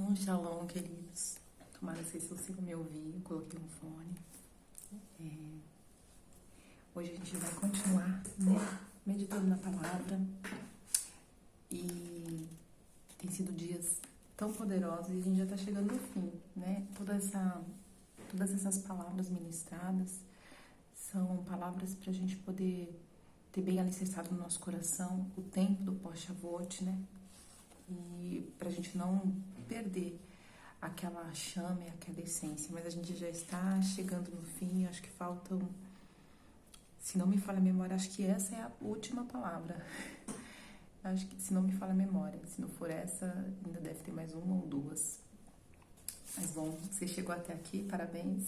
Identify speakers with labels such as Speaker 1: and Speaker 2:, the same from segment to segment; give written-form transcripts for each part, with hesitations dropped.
Speaker 1: Shalom, shalom, queridos. Tomara que vocês consigam me ouvir. Eu coloquei um fone. Hoje a gente vai continuar, né, meditando na palavra. E tem sido dias tão poderosos e a gente já está chegando no fim, né? Todas essas palavras ministradas são palavras para a gente poder ter bem alicerçado no nosso coração o tempo do pós-Shavuot, né? E pra gente não perder aquela chama, aquela essência. Mas a gente já está chegando no fim, acho que faltam, se não me falha a memória, acho que essa é a última palavra. Acho que, se não me falha a memória, se não for essa, ainda deve ter mais uma ou duas. Mas bom, você chegou até aqui, parabéns.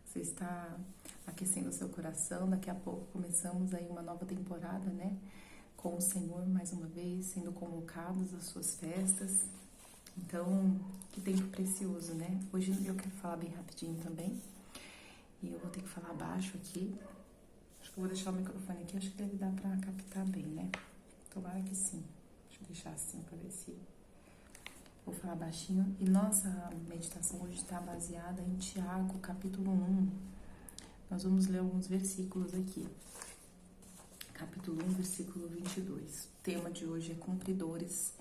Speaker 1: Você está aquecendo o seu coração. Daqui a pouco começamos aí uma nova temporada, né? Com o Senhor, mais uma vez, sendo convocados às suas festas. Então, que tempo precioso, né? Hoje eu quero falar bem rapidinho também. E eu vou ter que falar baixo aqui. Acho que eu vou deixar o microfone aqui, acho que deve dar pra captar bem, né? Tomara que sim. Deixa eu deixar assim pra ver se... Vou falar baixinho. E nossa meditação hoje está baseada em Tiago, capítulo 1. Nós vamos ler alguns versículos aqui. Capítulo 1, versículo 22. O tema de hoje é cumpridores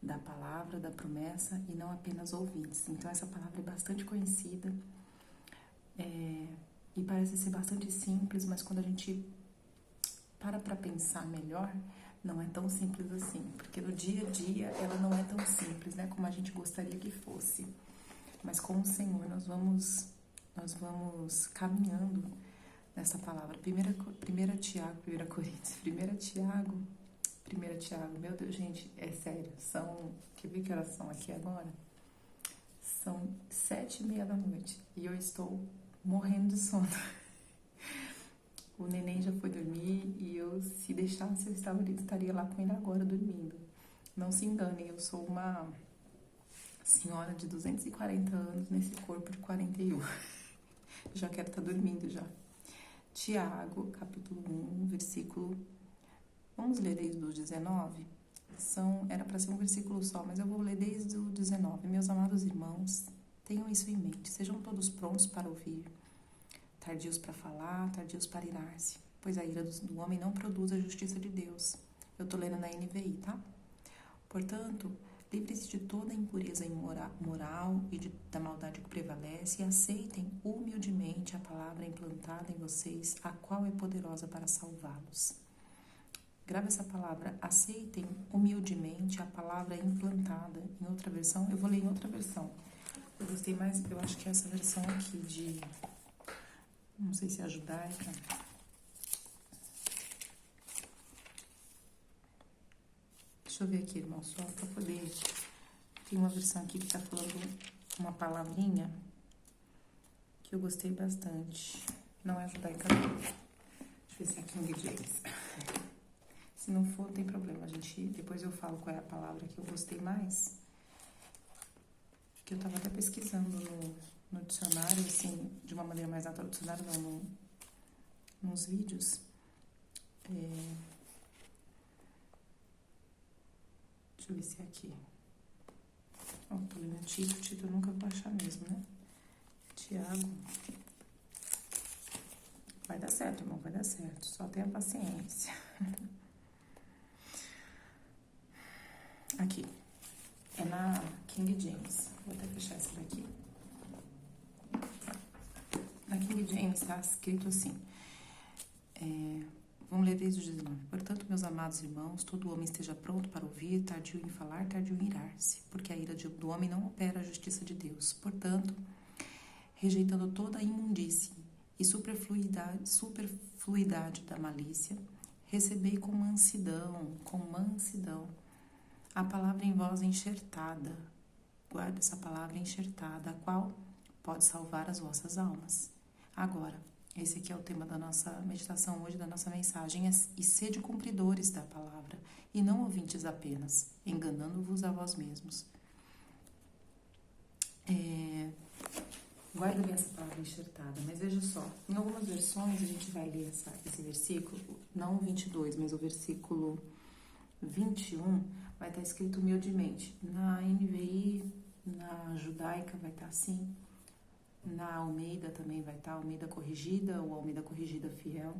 Speaker 1: da palavra, da promessa e não apenas ouvintes. Então essa palavra é bastante conhecida e parece ser bastante simples, mas quando a gente para pensar melhor, não é tão simples assim, porque no dia a dia ela não é tão simples, né, como a gente gostaria que fosse. Mas com o Senhor nós vamos caminhando nessa palavra. 1 Tiago, 1 Coríntios, 1 Tiago, meu Deus, gente, é sério, quer ver que horas são aqui agora? São 7:30 e eu estou morrendo de sono. O neném já foi dormir e eu, se deixasse, eu estaria lá com ele agora dormindo. Não se enganem, eu sou uma senhora de 240 anos nesse corpo de 41. Já quero estar dormindo já. Tiago, capítulo 1, versículo... Vamos ler desde o 19? Era para ser um versículo só, mas eu vou ler desde o 19. Meus amados irmãos, tenham isso em mente. Sejam todos prontos para ouvir, tardios para falar, tardios para irar-se, pois a ira do homem não produz a justiça de Deus. Eu estou lendo na NVI, tá? Portanto, livre-se de toda impureza moral e da maldade que prevalece e aceitem humildemente a palavra implantada em vocês, a qual é poderosa para salvá-los. Grave essa palavra, aceitem humildemente a palavra implantada. Em outra versão, eu vou ler em outra versão. Eu gostei mais, eu acho que é essa versão aqui de... Não sei se é a judaica. Deixa eu ver aqui, irmão, só para poder... Tem uma versão aqui que tá falando uma palavrinha que eu gostei bastante. Não é a judaica, não. Deixa eu ver se é a King James. Se não for, não tem problema, gente. Depois eu falo qual é a palavra que eu gostei mais. Que eu tava até pesquisando no dicionário, assim, de uma maneira mais natural. Dicionário não, nos vídeos. Deixa eu ver se é aqui. Ó, tô lendo o título eu nunca vou achar mesmo, né? Tiago. Vai dar certo, irmão, vai dar certo. Só tenha paciência. Aqui. É na King James. Vou até fechar esse daqui. Na King James está escrito assim. Vamos ler desde o 19. Portanto, meus amados irmãos, todo homem esteja pronto para ouvir, tardio em falar, tardio em irar-se, porque a ira do homem não opera a justiça de Deus. Portanto, rejeitando toda a imundície e superfluidade da malícia, recebei com mansidão, a palavra em vós enxertada. Guarda essa palavra enxertada, a qual pode salvar as vossas almas. Agora, esse aqui é o tema da nossa meditação hoje, da nossa mensagem. E sede cumpridores da palavra, e não ouvintes apenas, enganando-vos a vós mesmos. Guarda bem essa palavra enxertada, mas veja só, em algumas versões a gente vai ler esse versículo, não o 22, mas o versículo 21, vai estar escrito humildemente. Na NVI na judaica vai estar assim, na Almeida também vai estar, Almeida corrigida ou Almeida corrigida fiel,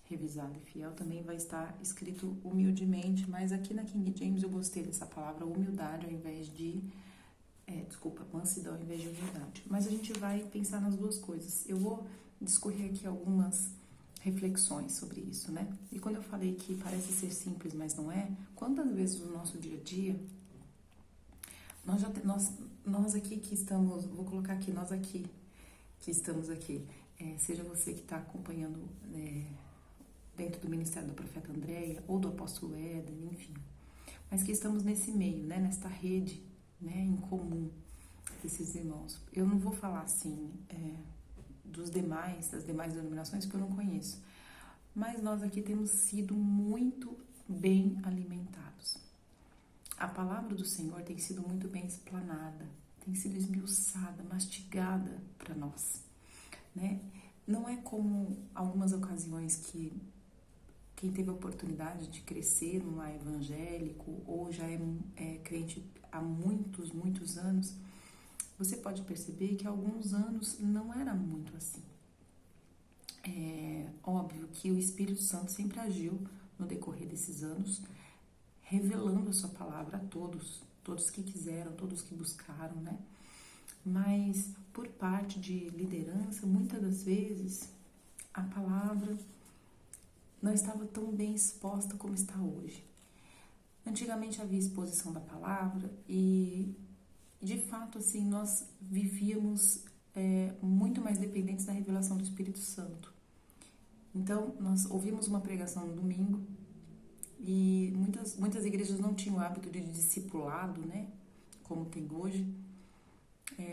Speaker 1: revisada e fiel, também vai estar escrito humildemente, mas aqui na King James eu gostei dessa palavra humildade ao invés de, mansidão ao invés de humildade. Mas a gente vai pensar nas duas coisas. Eu vou discorrer aqui algumas reflexões sobre isso, né? E quando eu falei que parece ser simples, mas não é, quantas vezes no nosso dia a dia, nós aqui que estamos, vou colocar aqui, nós aqui que estamos aqui, seja você que está acompanhando dentro do Ministério da Profeta Andréia ou do Apóstolo Éden, enfim, mas que estamos nesse meio, né, nesta rede, né, em comum desses irmãos. Eu não vou falar assim das demais denominações que eu não conheço, mas nós aqui temos sido muito bem alimentados. A palavra do Senhor tem sido muito bem explanada, tem sido esmiuçada, mastigada para nós, né? Não é como algumas ocasiões que quem teve a oportunidade de crescer num lar evangélico ou já é crente há muitos anos, você pode perceber que há alguns anos não era muito assim. É óbvio que o Espírito Santo sempre agiu no decorrer desses anos, revelando a sua palavra a todos que quiseram, todos que buscaram, né? Mas por parte de liderança, muitas das vezes, a palavra não estava tão bem exposta como está hoje. Antigamente havia exposição da palavra e, de fato, assim, nós vivíamos muito mais dependentes da revelação do Espírito Santo. Então, nós ouvimos uma pregação no domingo e muitas igrejas não tinham o hábito de discipulado, né? Como tem hoje.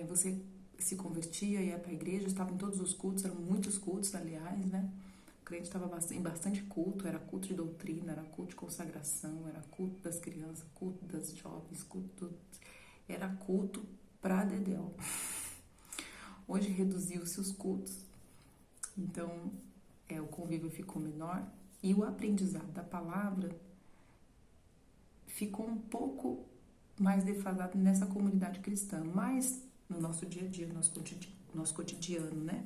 Speaker 1: Você se convertia, ia para a igreja, estava em todos os cultos, eram muitos cultos, aliás, né? O crente estava em bastante culto, era culto de doutrina, era culto de consagração, era culto das crianças, culto das jovens, era culto para dedéu. Hoje reduziu-se os cultos, então o convívio ficou menor e o aprendizado da palavra ficou um pouco mais defasado nessa comunidade cristã, mas no nosso dia a dia, nosso cotidiano, né?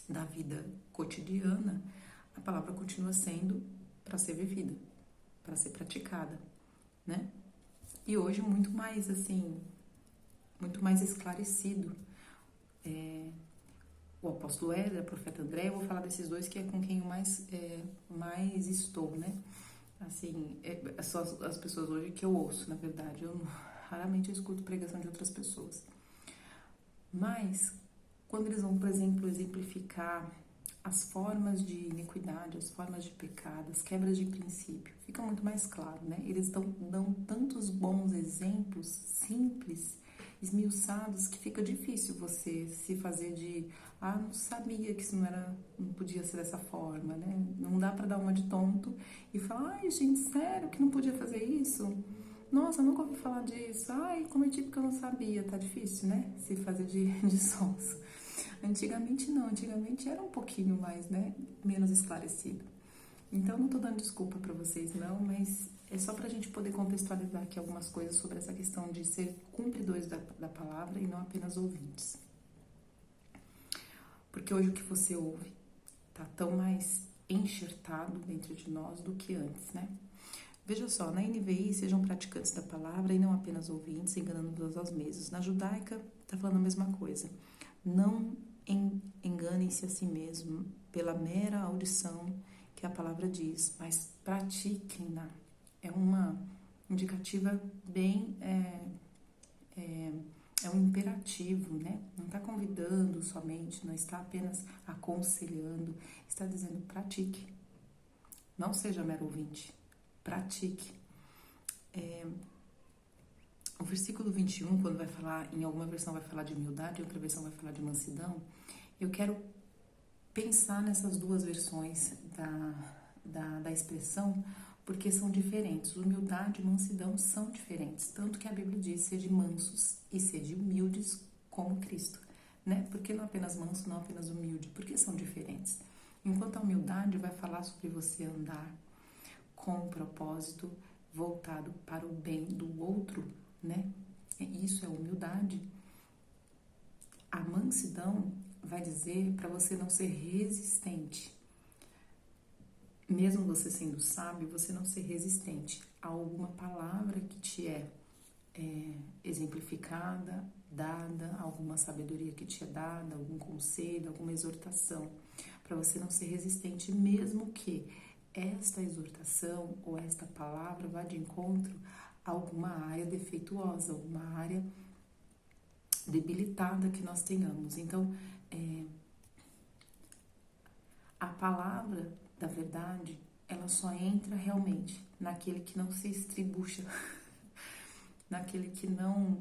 Speaker 1: Da vida cotidiana, a palavra continua sendo para ser vivida, para ser praticada, né? E hoje muito mais assim, muito mais esclarecido. O apóstolo Éder, a profeta André, eu vou falar desses dois que é com quem eu mais estou, né? Assim, são as pessoas hoje que eu ouço, na verdade, raramente escuto pregação de outras pessoas. Mas quando eles vão, por exemplo, exemplificar as formas de iniquidade, as formas de pecado, as quebras de princípio, fica muito mais claro, né? Eles dão tantos bons exemplos simples, esmiuçados, que fica difícil você se fazer de não sabia que isso não podia ser dessa forma, né? Não dá para dar uma de tonto e falar, ai gente, sério que não podia fazer isso? Nossa, eu nunca ouvi falar disso. Ai, cometi porque eu não sabia. Tá difícil, né? Se fazer de sonso. Antigamente não, antigamente era um pouquinho mais, né? Menos esclarecido. Então não tô dando desculpa para vocês não, mas é só pra gente poder contextualizar aqui algumas coisas sobre essa questão de ser cumpridores da palavra e não apenas ouvintes. Porque hoje o que você ouve tá tão mais enxertado dentro de nós do que antes, né? Veja só, na NVI, sejam praticantes da palavra e não apenas ouvintes, enganando-vos aos mesmos. Na judaica, está falando a mesma coisa. Não enganem-se a si mesmo pela mera audição que a palavra diz, mas pratiquem-na. É uma indicativa bem... É um imperativo, né? Não está convidando somente, não está apenas aconselhando, está dizendo pratique. Não seja mero ouvinte. Pratique. O versículo 21, quando vai falar, em alguma versão vai falar de humildade, em outra versão vai falar de mansidão, eu quero pensar nessas duas versões da expressão, porque são diferentes. Humildade e mansidão são diferentes, tanto que a Bíblia diz, sede mansos e sede humildes como Cristo, né? Por que não apenas manso, não apenas humilde? Porque são diferentes. Enquanto a humildade vai falar sobre você andar com um propósito voltado para o bem do outro, né? Isso é humildade. A mansidão vai dizer para você não ser resistente. Mesmo você sendo sábio, você não ser resistente a alguma palavra que te é exemplificada, dada, alguma sabedoria que te é dada, algum conselho, alguma exortação, para você não ser resistente, mesmo que esta exortação ou esta palavra vá de encontro a alguma área defeituosa, alguma área debilitada que nós tenhamos. Então, a palavra da verdade, ela só entra realmente naquele que não se estribucha, naquele que não,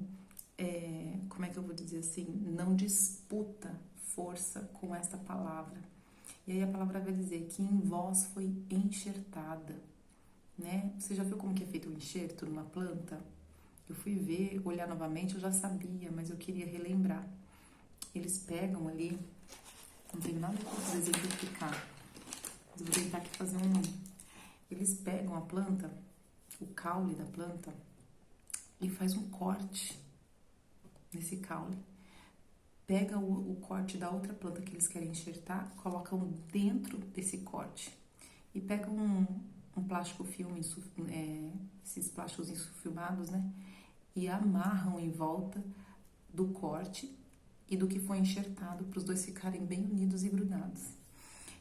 Speaker 1: como é que eu vou dizer assim, não disputa força com esta palavra. E aí a palavra vai dizer que em vós foi enxertada, né? Você já viu como que é feito o enxerto numa planta? Eu fui ver, olhar novamente, eu já sabia, mas eu queria relembrar. Eles pegam ali, não tenho nada para exemplificar, mas eu vou tentar aqui fazer Eles pegam a planta, o caule da planta, e faz um corte nesse caule. Pega o corte da outra planta que eles querem enxertar, colocam dentro desse corte. E pegam um plástico filme, esses plásticos insufilmados, né? E amarram em volta do corte e do que foi enxertado, para os dois ficarem bem unidos e grudados.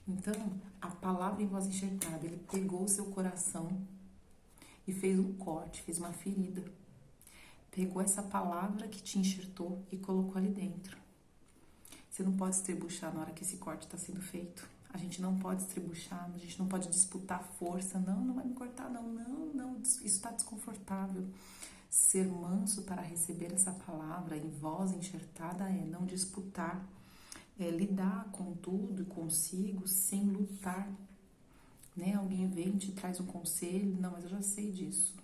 Speaker 1: Então, a palavra em voz enxertada, ele pegou o seu coração e fez um corte, fez uma ferida. Pegou essa palavra que te enxertou e colocou ali dentro. Você não pode estribuchar na hora que esse corte está sendo feito. A gente não pode estribuchar, a gente não pode disputar força. Não, não vai me cortar, não, isso está desconfortável. Ser manso para receber essa palavra em voz enxertada é não disputar, é lidar com tudo e consigo sem lutar. Né? Alguém vem e te traz um conselho, não, mas eu já sei disso.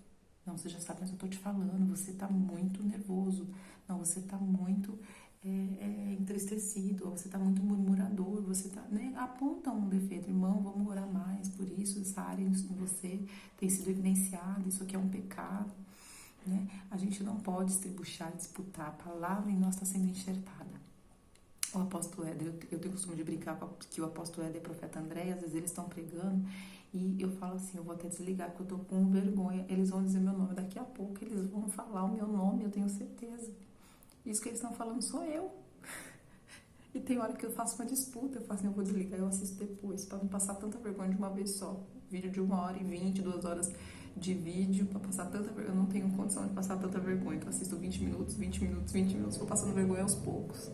Speaker 1: Não, você já sabe, mas eu tô te falando, você tá muito nervoso. Não, você tá muito entristecido, ou você tá muito murmurador, você tá, né? Aponta um defeito, irmão, vamos orar mais por isso, essa área em você tem sido evidenciada, isso aqui é um pecado, né? A gente não pode estribuchar, disputar, a palavra em nós está sendo enxertada. O apóstolo Éder, eu tenho o costume de brincar que o apóstolo Éder é profeta André, às vezes eles estão pregando e eu falo assim, eu vou até desligar porque eu tô com vergonha, eles vão dizer meu nome, daqui a pouco eles vão falar o meu nome, eu tenho certeza. Isso que eles estão falando sou eu. E tem hora que eu faço uma disputa, eu falo assim, eu vou desligar, eu assisto depois, para não passar tanta vergonha de uma vez só. Vídeo de 1h20, 2 horas de vídeo, para passar tanta vergonha, eu não tenho condição de passar tanta vergonha, então eu assisto 20 minutos, 20 minutos, 20 minutos, vou passando vergonha aos poucos.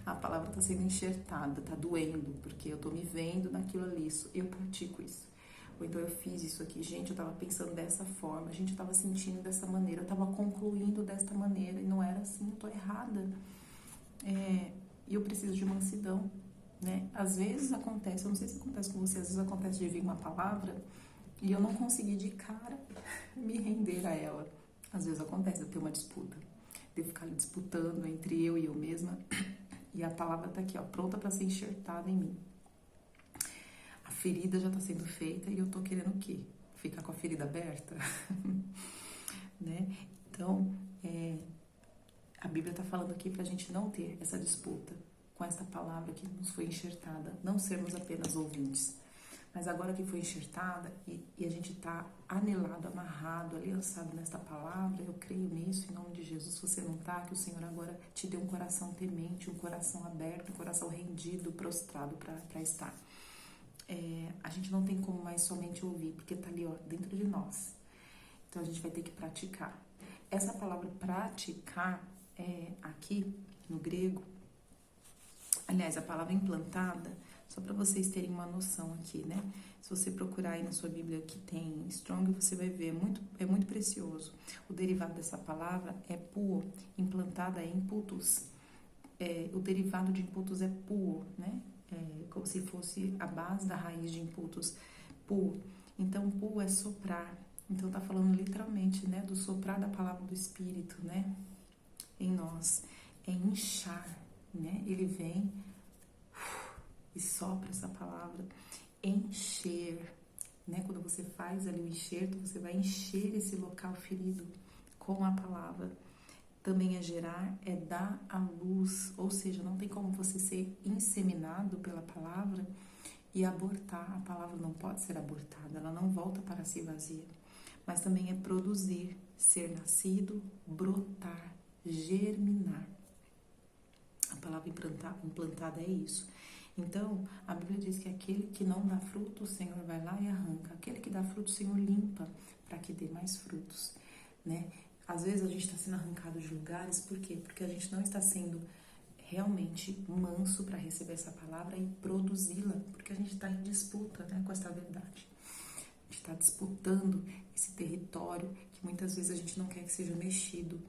Speaker 1: A palavra está sendo enxertada, está doendo, porque eu estou me vendo naquilo ali, eu pratico isso. Ou então eu fiz isso aqui, gente, eu estava pensando dessa forma, gente, eu estava sentindo dessa maneira, eu estava concluindo desta maneira, e não era assim, eu estou errada. E eu preciso de mansidão, né? Às vezes acontece, eu não sei se acontece com você, às vezes acontece de vir uma palavra e eu não consegui de cara me render a ela. Às vezes acontece, eu tenho uma disputa, de eu ficar disputando entre eu e eu mesma, e a palavra tá aqui, ó, pronta para ser enxertada em mim. A ferida já tá sendo feita e eu tô querendo o quê? Ficar com a ferida aberta? Né? Então, a Bíblia tá falando aqui pra gente não ter essa disputa com essa palavra que nos foi enxertada, não sermos apenas ouvintes. Mas agora que foi enxertada e a gente está anelado, amarrado, aliançado nesta palavra, eu creio nisso, em nome de Jesus. Se você não está, que o Senhor agora te dê um coração temente, um coração aberto, um coração rendido, prostrado para estar. A gente não tem como mais somente ouvir, porque está ali, ó, dentro de nós. Então a gente vai ter que praticar. Essa palavra praticar, aqui no grego, aliás, a palavra implantada, só para vocês terem uma noção aqui, né? Se você procurar aí na sua Bíblia que tem Strong, você vai ver, é muito precioso. O derivado dessa palavra é puo, implantada é imputus. O derivado de imputus é puo, né? Como se fosse a base da raiz de imputus, puo. Então, puo é soprar. Então, tá falando literalmente, né? Do soprar da palavra do Espírito, né? Em nós. É inchar, né? Ele vem e sopra essa palavra, encher, né? Quando você faz ali o enxerto, você vai encher esse local ferido com a palavra. também é gerar, é dar à luz, ou seja, não tem como você ser inseminado pela palavra e abortar. A palavra não pode ser abortada, ela não volta para si vazia. Mas também é produzir, ser nascido, brotar, germinar. A palavra implantada é isso. Então, a Bíblia diz que aquele que não dá fruto, o Senhor vai lá e arranca. Aquele que dá fruto, o Senhor limpa para que dê mais frutos, né? Às vezes a gente está sendo arrancado de lugares, por quê? Porque a gente não está sendo realmente manso para receber essa palavra e produzi-la, porque a gente está em disputa, né, com essa verdade. A gente está disputando esse território que muitas vezes a gente não quer que seja mexido,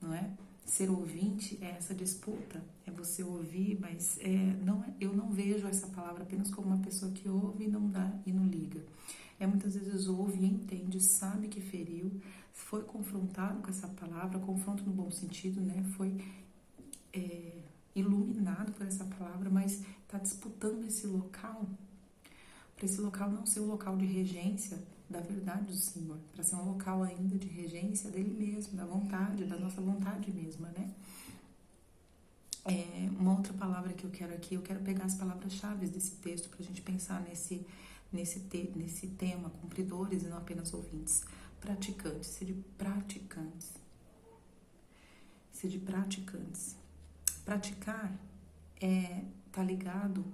Speaker 1: não é? Ser ouvinte é essa disputa, é você ouvir, mas eu não vejo essa palavra apenas como uma pessoa que ouve e não dá e não liga. Muitas vezes ouve e entende, sabe que feriu, foi confrontado com essa palavra, confronto no bom sentido, né? Foi iluminado por essa palavra, mas está disputando esse local, para esse local não ser um local de regência da verdade do Senhor, para ser um local ainda de regência dele mesmo, da vontade, da nossa vontade mesma, né? Uma outra palavra que eu quero aqui, eu quero pegar as palavras-chave desse texto para a gente pensar nesse tema, cumpridores e não apenas ouvintes. Praticantes, ser de praticantes. Ser de praticantes. Praticar tá ligado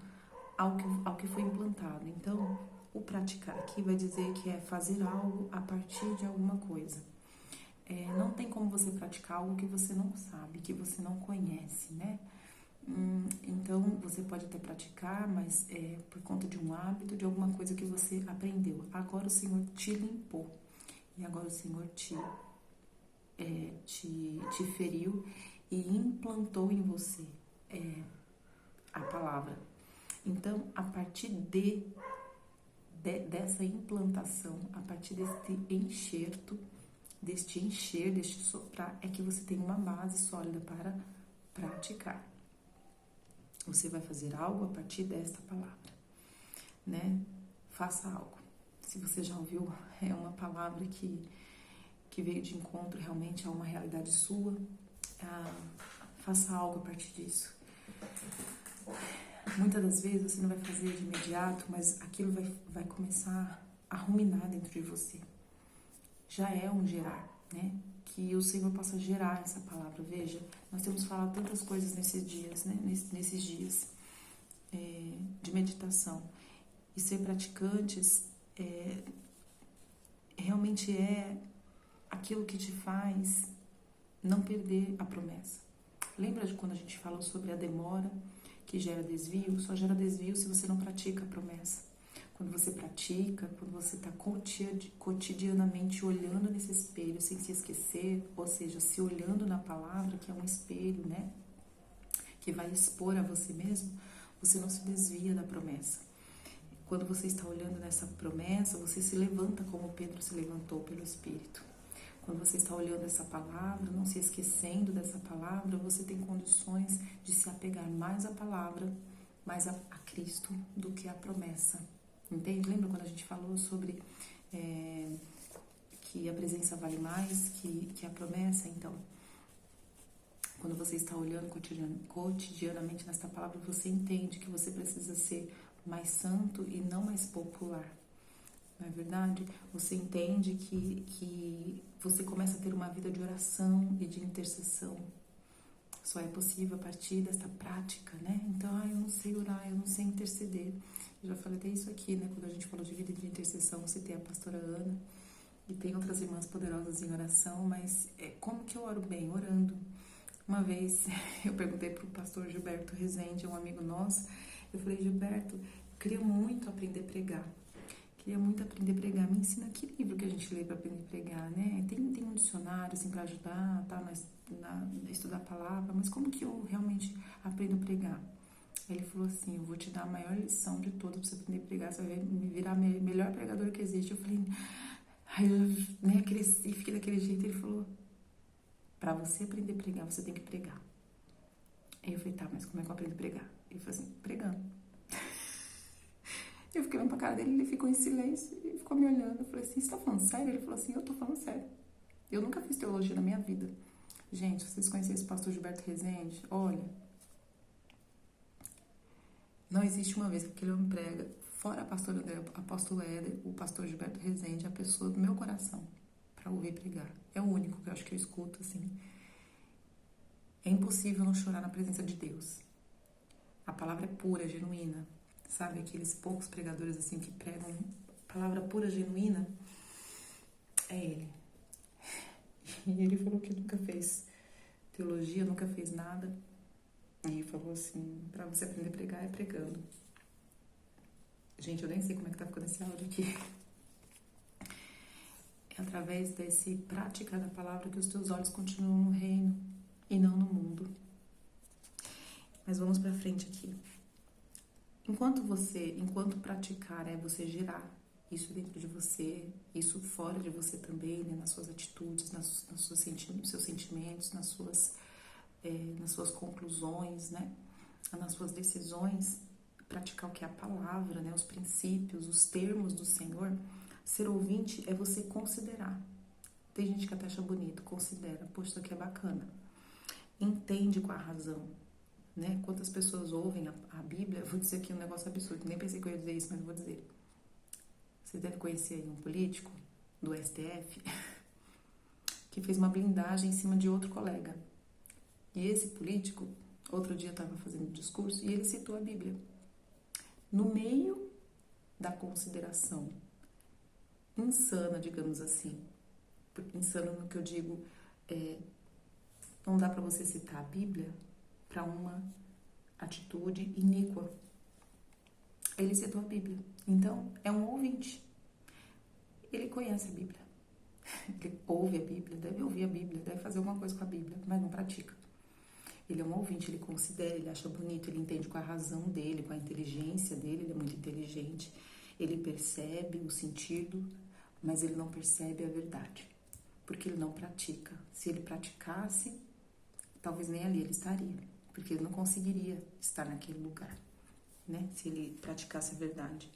Speaker 1: ao que foi implantado. Então, o praticar aqui vai dizer que é fazer algo a partir de alguma coisa. Não tem como você praticar algo que você não sabe, que você não conhece, né? Então, você pode até praticar, mas por conta de um hábito, de alguma coisa que você aprendeu. Agora o Senhor te limpou e agora o Senhor te feriu e implantou em você a palavra. Então, a partir dessa implantação, a partir deste enxerto, deste encher, deste soprar, é que você tem uma base sólida para praticar. Você vai fazer algo a partir desta palavra, né? Faça algo. Se você já ouviu, é uma palavra que veio de encontro realmente a uma realidade sua. Faça algo a partir disso. Muitas das vezes você não vai fazer de imediato, mas aquilo vai começar a ruminar dentro de você. Já é um gerar, né? Que o Senhor possa gerar essa palavra. Veja, nós temos falado tantas coisas nesses dias, né? Nesses dias de meditação. E ser praticantes realmente é aquilo que te faz não perder a promessa. Lembra de quando a gente falou sobre a demora que gera desvio? Só gera desvio se você não pratica a promessa. Quando você pratica, quando você está cotidianamente olhando nesse espelho sem se esquecer, ou seja, se olhando na palavra, que é um espelho, né? Que vai expor a você mesmo, você não se desvia da promessa. Quando você está olhando nessa promessa, você se levanta como Pedro se levantou pelo Espírito. Quando você está olhando essa palavra, não se esquecendo dessa palavra, você tem condições de se apegar mais à palavra, mais a Cristo, do que à promessa. Entende? Lembra quando a gente falou sobre que a presença vale mais que a promessa? Então, quando você está olhando cotidianamente nesta palavra, você entende que você precisa ser mais santo e não mais popular. Não é verdade? Você entende que você começa a ter uma vida de oração e de intercessão. Só é possível a partir desta prática, né? Então, eu não sei orar, eu não sei interceder. Eu já falei até isso aqui, né? Quando a gente falou de vida de intercessão, citei a pastora Ana e tem outras irmãs poderosas em oração, mas como que eu oro bem? Orando. Uma vez eu perguntei para o pastor Gilberto Rezende, um amigo nosso, eu falei, Gilberto, eu queria muito aprender a pregar. Queria muito aprender a pregar. Me ensina que livro que a gente lê para aprender a pregar, né? Tem um dicionário, assim, para ajudar, tá? Estudar a palavra, mas como que eu realmente aprendo a pregar? Ele falou assim, eu vou te dar a maior lição de todas para você aprender a pregar, você vai me virar a melhor pregadora que existe. Eu falei, eu cresci, fiquei daquele jeito. Ele falou, para você aprender a pregar, você tem que pregar. Aí eu falei, tá, mas como é que eu aprendo a pregar? Ele falou assim, pregando. Eu fiquei olhando pra cara dele, ele ficou em silêncio e ficou me olhando. Eu falei assim, você tá falando sério? Ele falou assim, eu tô falando sério. Eu nunca fiz teologia na minha vida, Gente, se vocês conhecem esse pastor Gilberto Rezende, olha, não existe uma vez que aquele homem prega, fora a pastora André, apóstolo Éder, o pastor Gilberto Rezende, a pessoa do meu coração para ouvir pregar. É o único que eu acho que eu escuto, assim. É impossível não chorar na presença de Deus. A palavra é pura, genuína. Sabe, aqueles poucos pregadores assim que pregam palavra pura, genuína, é ele. E ele falou que nunca fez teologia, nunca fez nada. E falou assim, pra você aprender a pregar é pregando. Gente, eu nem sei como é que tá ficando esse áudio aqui. É através desse prática da palavra que os teus olhos continuam no reino e não no mundo. Mas vamos pra frente aqui. Enquanto praticar é você gerar isso dentro de você, isso fora de você também, né, nas suas atitudes, nos seus sentimentos, nas suas conclusões, né, nas suas decisões, praticar o que é a palavra, né, os princípios, os termos do Senhor. Ser ouvinte é você considerar. Tem gente que até acha bonito, considera, poxa, isso aqui é bacana. Entende com a razão, né? Quantas pessoas ouvem a Bíblia, vou dizer aqui um negócio absurdo, nem pensei que eu ia dizer isso, mas vou dizer. Vocês devem conhecer aí um político do STF que fez uma blindagem em cima de outro colega. E esse político, outro dia estava fazendo um discurso e ele citou a Bíblia. No meio da consideração insana, digamos assim, insano no que eu digo, não dá para você citar a Bíblia para uma atitude iníqua. Ele citou a Bíblia. Então, é um ouvinte. Ele conhece a Bíblia. Ele ouve a Bíblia, deve ouvir a Bíblia, deve fazer alguma coisa com a Bíblia, mas não pratica. Ele é um ouvinte, ele considera, ele acha bonito, ele entende com a razão dele, com a inteligência dele, ele é muito inteligente. Ele percebe o sentido, mas ele não percebe a verdade, porque ele não pratica. Se ele praticasse, talvez nem ali ele estaria, porque ele não conseguiria estar naquele lugar, né? Se ele praticasse a verdade.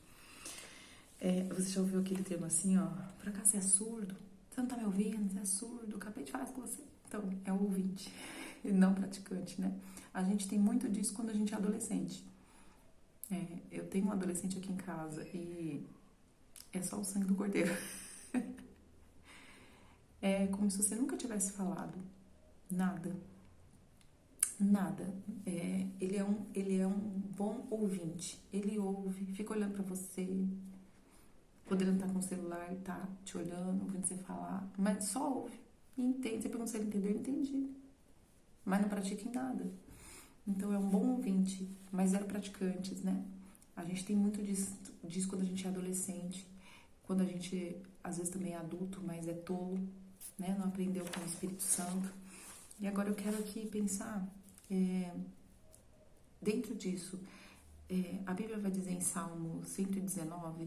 Speaker 1: Você já ouviu aquele termo assim, ó, por acaso você é surdo? Você não tá me ouvindo? Você é surdo? Acabei de falar isso com você. Então, é o ouvinte e não praticante, né? A gente tem muito disso quando a gente é adolescente. Eu tenho um adolescente aqui em casa e é só o sangue do cordeiro. É como se você nunca tivesse falado nada. Nada. Ele é um bom ouvinte. Ele ouve, fica olhando pra você. Quando ele não tá com o celular, ele tá te olhando, ouvindo você falar. Mas só ouve e entende. Você pergunta se ele entendeu, eu entendi. Mas não pratica em nada. Então é um bom ouvinte, mas zero praticantes, né? A gente tem muito disso quando a gente é adolescente. Quando a gente, às vezes, também é adulto, mas é tolo, né? Não aprendeu com o Espírito Santo. E agora eu quero aqui pensar, dentro disso, a Bíblia vai dizer em Salmo 119,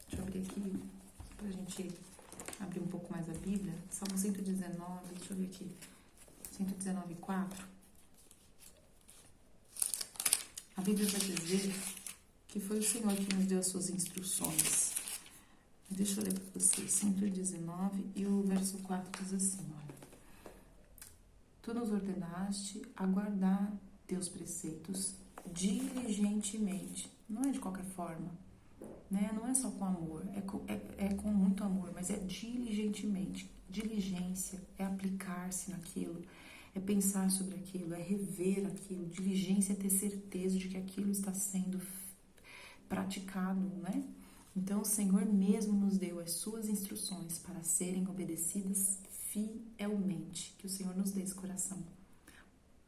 Speaker 1: deixa eu abrir aqui, pra gente abrir um pouco mais a Bíblia. Salmo 119, deixa eu ver aqui, 119:4. A Bíblia vai dizer que foi o Senhor que nos deu as suas instruções. Deixa eu ler para vocês, 119 e o verso 4 diz assim, olha. Tu nos ordenaste a guardar teus preceitos diligentemente. Não é de qualquer forma, né? Não é só com amor, é com muito amor, mas é diligentemente. Diligência é aplicar-se naquilo, é pensar sobre aquilo, é rever aquilo. Diligência é ter certeza de que aquilo está sendo praticado, né? Então, o Senhor mesmo nos deu as suas instruções para serem obedecidas fielmente. Que o Senhor nos dê esse coração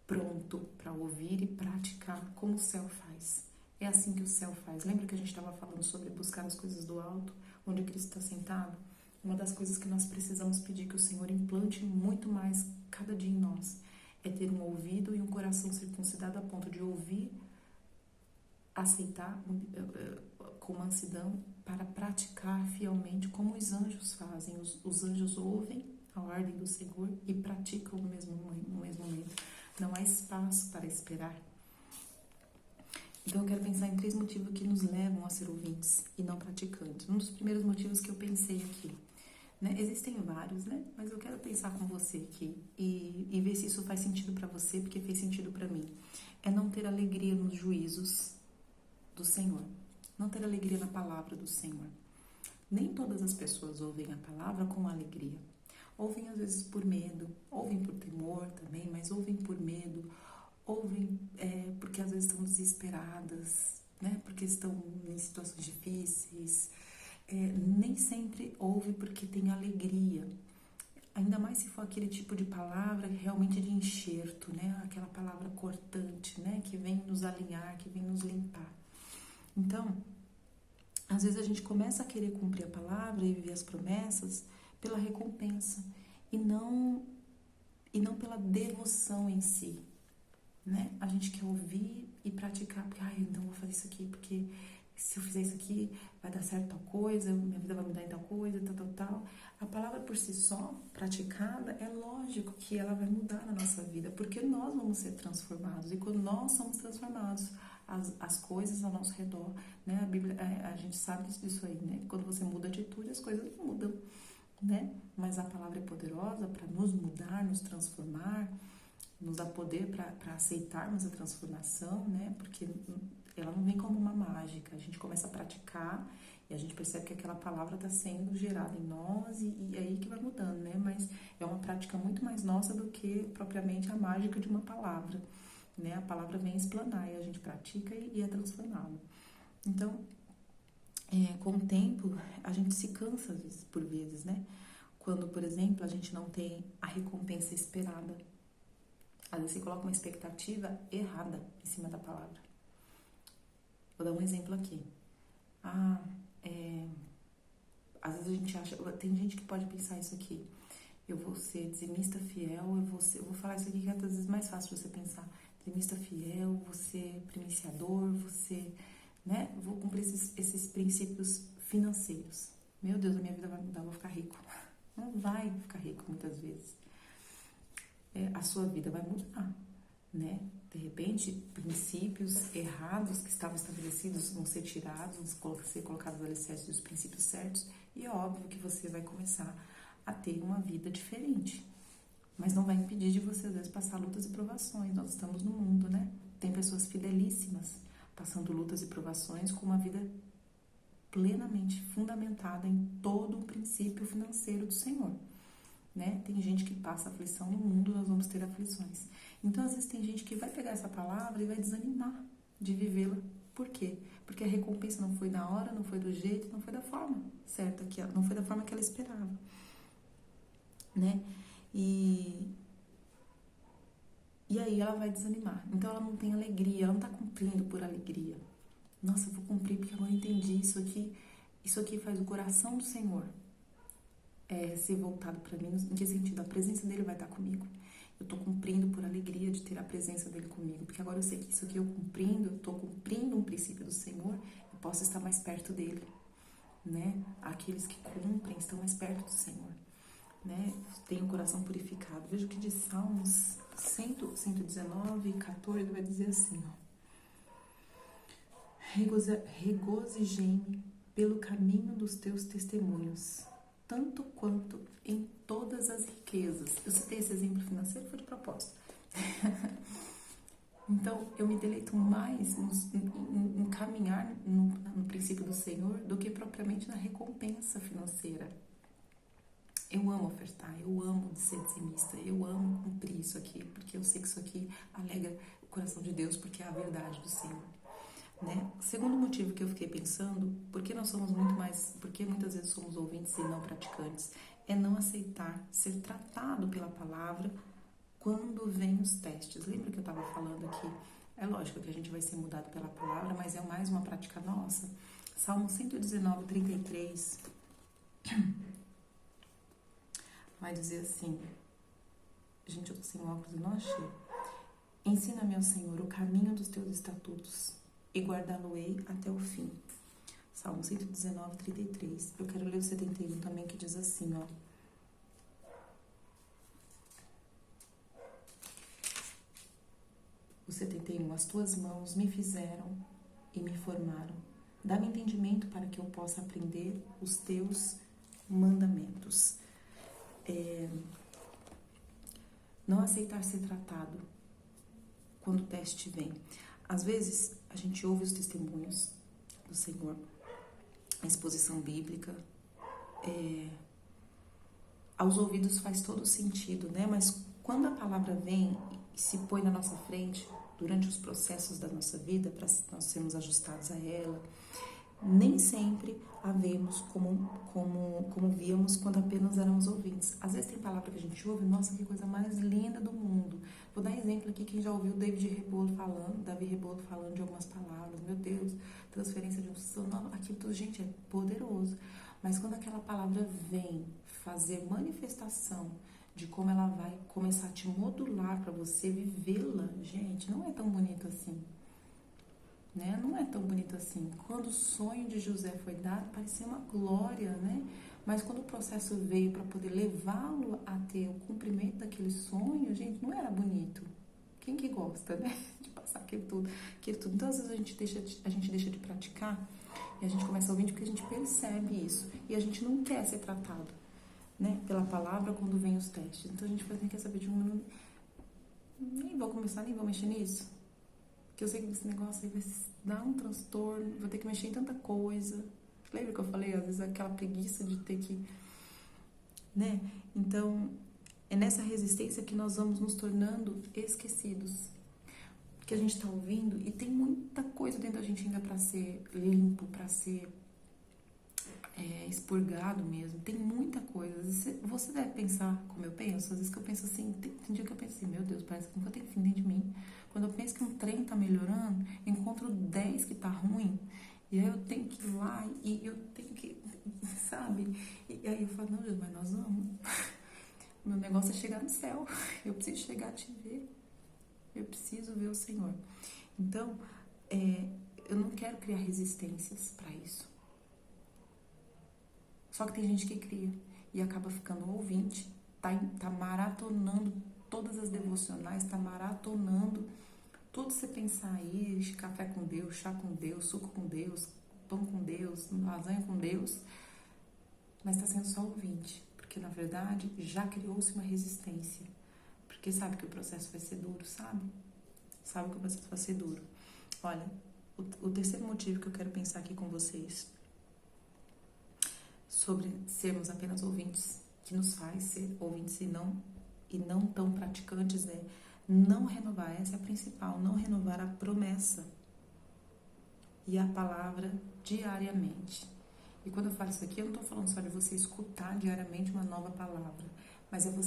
Speaker 1: pronto para ouvir e praticar como o céu faz. É assim que o céu faz. Lembra que a gente estava falando sobre buscar as coisas do alto, onde Cristo está sentado? Uma das coisas que nós precisamos pedir que o Senhor implante muito mais cada dia em nós é ter um ouvido e um coração circuncidado a ponto de ouvir, aceitar com mansidão para praticar fielmente como os anjos fazem. Os anjos ouvem a ordem do Senhor e praticam no mesmo momento. Não há espaço para esperar. Então eu quero pensar em 3 motivos que nos levam a ser ouvintes e não praticantes. Um dos primeiros motivos que eu pensei aqui, né? Existem vários, né? Mas eu quero pensar com você aqui e ver se isso faz sentido para você, porque fez sentido para mim. É não ter alegria nos juízos do Senhor, não ter alegria na palavra do Senhor. Nem todas as pessoas ouvem a palavra com alegria. Ouvem às vezes por medo, ouvem por temor também, mas ouvem por medo, ouvem porque às vezes estão desesperadas, né? Porque estão em situações difíceis. Nem sempre ouve porque tem alegria. Ainda mais se for aquele tipo de palavra realmente de enxerto, né? Aquela palavra cortante, né? Que vem nos alinhar, que vem nos limpar. Então, às vezes a gente começa a querer cumprir a palavra e viver as promessas pela recompensa e não pela devoção em si, né? A gente quer ouvir e praticar, porque, então vou fazer isso aqui, porque se eu fizer isso aqui vai dar certo tal coisa, minha vida vai mudar em tal coisa, tal. A palavra por si só, praticada, é lógico que ela vai mudar na nossa vida, porque nós vamos ser transformados, e quando nós somos transformados, as coisas ao nosso redor, né? A Bíblia, a gente sabe disso aí, né? Quando você muda a atitude, as coisas mudam, né? Mas a palavra é poderosa para nos mudar, nos transformar, nos dá poder para aceitarmos a transformação, né? Porque ela não vem como uma mágica. A gente começa a praticar e a gente percebe que aquela palavra está sendo gerada em nós e aí que vai mudando, né? Mas é uma prática muito mais nossa do que propriamente a mágica de uma palavra, né? A palavra vem explanar e a gente pratica e é transformado. Então, com o tempo, a gente se cansa por vezes, né? Quando, por exemplo, a gente não tem a recompensa esperada. Às vezes você coloca uma expectativa errada em cima da palavra. Vou dar um exemplo aqui. Às vezes a gente acha... Tem gente que pode pensar isso aqui. Eu vou ser dizimista fiel, eu vou falar isso aqui que é às vezes mais fácil você pensar. Dizimista fiel, vou ser primiciador, né? Vou cumprir esses princípios financeiros. Meu Deus, a minha vida vai mudar, eu vou ficar rico. Não vai ficar rico muitas vezes. A sua vida vai mudar, né? De repente, princípios errados que estavam estabelecidos vão ser tirados, vão ser colocados no alicerce dos princípios certos, e é óbvio que você vai começar a ter uma vida diferente. Mas não vai impedir de você, às vezes, passar lutas e provações. Nós estamos no mundo, né? Tem pessoas fidelíssimas passando lutas e provações com uma vida plenamente fundamentada em todo o princípio financeiro do Senhor. Né? Tem gente que passa aflição no mundo, nós vamos ter aflições. Então, às vezes, tem gente que vai pegar essa palavra e vai desanimar de vivê-la. Por quê? Porque a recompensa não foi na hora, não foi do jeito, não foi da forma certa, não foi da forma que ela esperava. Né? E aí ela vai desanimar. Então, ela não tem alegria, ela não está cumprindo por alegria. Nossa, eu vou cumprir porque agora eu entendi isso aqui faz o coração do Senhor ser voltado para mim. Em que sentido? A presença dele vai estar comigo. Eu estou cumprindo por alegria de ter a presença dele comigo, porque agora eu sei que isso aqui eu estou cumprindo um princípio do Senhor, eu posso estar mais perto dele, né? Aqueles que cumprem estão mais perto do Senhor, né? Tem o coração purificado. Veja o que diz Salmos 119, 14, vai dizer assim, ó: regozijei-me pelo caminho dos teus testemunhos, tanto quanto em todas as riquezas. Eu citei esse exemplo financeiro, foi de propósito. Então, eu me deleito mais em caminhar no princípio do Senhor do que propriamente na recompensa financeira. Eu amo ofertar, eu amo ser dizimista, eu amo cumprir isso aqui, porque eu sei que isso aqui alegra o coração de Deus, porque é a verdade do Senhor. Né? O segundo motivo que eu fiquei pensando, porque muitas vezes somos ouvintes e não praticantes, é não aceitar ser tratado pela palavra quando vem os testes. Lembra que eu estava falando aqui? É lógico que a gente vai ser mudado pela palavra, mas é mais uma prática nossa. Salmo 119, 33 vai dizer assim, gente, eu tô sem óculos e não achei. Ensina-me, ó Senhor, o caminho dos teus estatutos e guardá-lo-ei até o fim. Salmo 119, 33. Eu quero ler o 71 também, que diz assim, ó: o 71. As tuas mãos me fizeram e me formaram. Dá-me entendimento para que eu possa aprender os teus mandamentos. Não aceitar ser tratado quando o teste vem. Às vezes, a gente ouve os testemunhos do Senhor, a exposição bíblica, aos ouvidos faz todo sentido, né? Mas quando a palavra vem e se põe na nossa frente, durante os processos da nossa vida, para nós sermos ajustados a ela, nem sempre a vemos como víamos quando apenas éramos ouvintes. Às vezes tem palavra que a gente ouve, nossa, que coisa mais linda do mundo. Vou dar exemplo aqui, quem já ouviu Davi Rebolo falando de algumas palavras, meu Deus, transferência de unção, aquilo tudo, gente, é poderoso. Mas quando aquela palavra vem fazer manifestação de como ela vai começar a te modular para você vivê-la, gente, não é tão bonito assim. Né? Não é tão bonito assim. Quando o sonho de José foi dado, parecia uma glória, né? Mas quando o processo veio para poder levá-lo a ter o cumprimento daquele sonho, gente, não era bonito. Quem que gosta, né? De passar aquilo tudo. Então, às vezes a gente deixa de praticar e a gente começa a ouvir porque a gente percebe isso. E a gente não quer ser tratado, né? Pela palavra quando vem os testes. Então a gente fala assim, quer saber de nem vou começar, nem vou mexer nisso. Porque eu sei que esse negócio aí vai dar um transtorno, vou ter que mexer em tanta coisa. Lembra que eu falei, às vezes, aquela preguiça de ter que, né? Então, é nessa resistência que nós vamos nos tornando esquecidos. Porque a gente tá ouvindo e tem muita coisa dentro da gente ainda para ser limpo, para ser expurgado mesmo. Tem muita coisa. Você deve pensar como eu penso. Às vezes que eu penso assim, tem dia que eu penso assim, meu Deus, parece que nunca tem fim dentro de mim. Quando eu penso que um trem tá melhorando, encontro 10 que tá ruim, e aí eu tenho que ir lá, e eu tenho que, sabe? E aí eu falo, não, Deus, mas nós vamos. O meu negócio é chegar no céu. Eu preciso chegar a te ver. Eu preciso ver o Senhor. Então, eu não quero criar resistências para isso. Só que tem gente que cria e acaba ficando ouvinte, tá maratonando todas as devocionais, tá maratonando tudo que você pensar aí, café com Deus, chá com Deus, suco com Deus, pão com Deus, lasanha com Deus, mas tá sendo só ouvinte, porque na verdade já criou-se uma resistência, porque sabe que o processo vai ser duro, sabe? Sabe que o processo vai ser duro. Olha, o terceiro motivo que eu quero pensar aqui com vocês sobre sermos apenas ouvintes, que nos faz ser ouvintes e não tão praticantes, não renovar, essa é a principal, não renovar a promessa e a palavra diariamente. E quando eu falo isso aqui, eu não estou falando só de você escutar diariamente uma nova palavra, mas é você